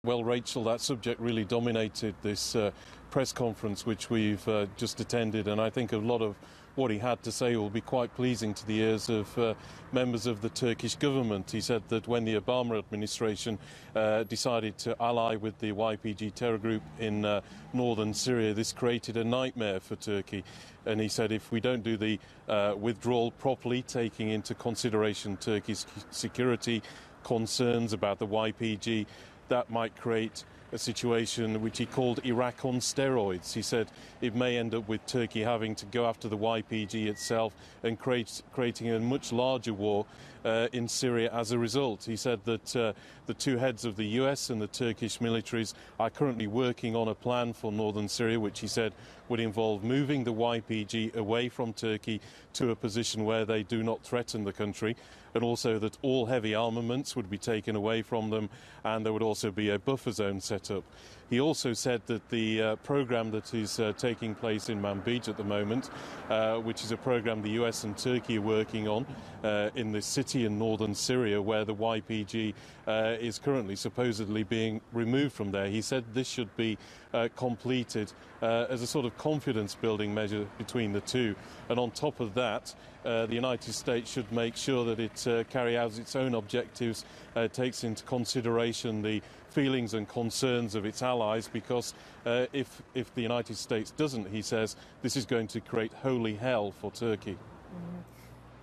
Well, Rachel, that subject really dominated this press conference which we've just attended, and I think a lot of what he had to say will be quite pleasing to the ears of members of the Turkish government. He said that when the Obama administration decided to ally with the YPG terror group in northern Syria, this created a nightmare for Turkey. And he said if we don't do the withdrawal properly, taking into consideration Turkey's security concerns about the YPG, that might create a situation which he called Iraq on steroids. He said it may end up with Turkey having to go after the YPG itself and creating a much larger war in Syria as a result. He said that the two heads of the US and the Turkish militaries are currently working on a plan for northern Syria, which he said would involve moving the YPG away from Turkey to a position where they do not threaten the country, and also that all heavy armaments would be taken away from them, and there would also be a buffer zone set up. He also said that the program that is taking place in Manbij at the moment, which is a program the US and Turkey are working on in this city in northern Syria where the YPG is currently supposedly being removed from there. He said this should be completed as a sort of confidence building measure between the two. And on top of that, the United States should make sure that it carries out its own objectives, takes into consideration the feelings and concerns of its allies, because if the United States doesn't, he says, this is going to create holy hell for Turkey.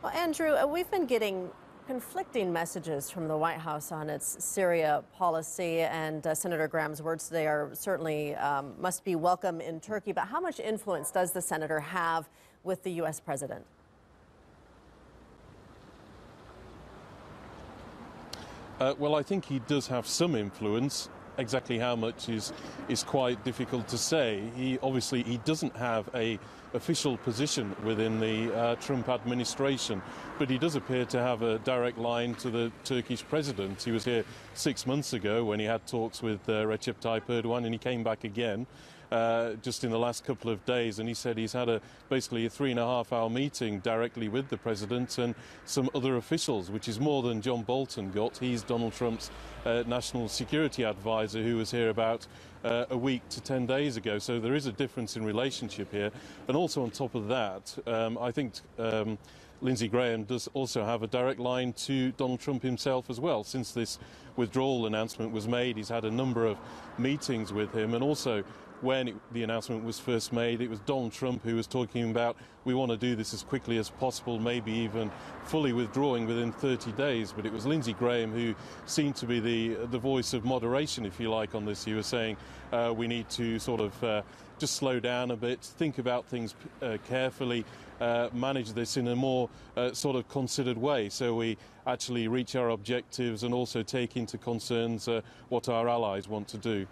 Well, Andrew, we've been getting conflicting messages from the White House on its Syria policy, and Senator Graham's words today are certainly must be welcome in Turkey. But how much influence does the senator have with the U.S. president? Well, I think he does have some influence. Exactly how much is quite difficult to say. He doesn't have a official position within the Trump administration, but he does appear to have a direct line to the Turkish president. He was here 6 months ago when he had talks with Recep Tayyip Erdogan, and he came back again just in the last couple of days, and he said he's had basically a 3.5-hour meeting directly with the president and some other officials, which is more than John Bolton got. He's Donald Trump's national security advisor, who was here about a week to 10 days ago. So there is a difference in relationship here. And also on top of that, I think Lindsey Graham does also have a direct line to Donald Trump himself as well. Since this withdrawal announcement was made, he's had a number of meetings with him, and also when the announcement was first made, it was Donald Trump who was talking about, we want to do this as quickly as possible, maybe even fully withdrawing within 30 days. But it was Lindsey Graham who seemed to be the voice of moderation, if you like, on this. He was saying we need to sort of just slow down a bit, think about things carefully, manage this in a more sort of considered way, so we actually reach our objectives and also take into concerns what our allies want to do.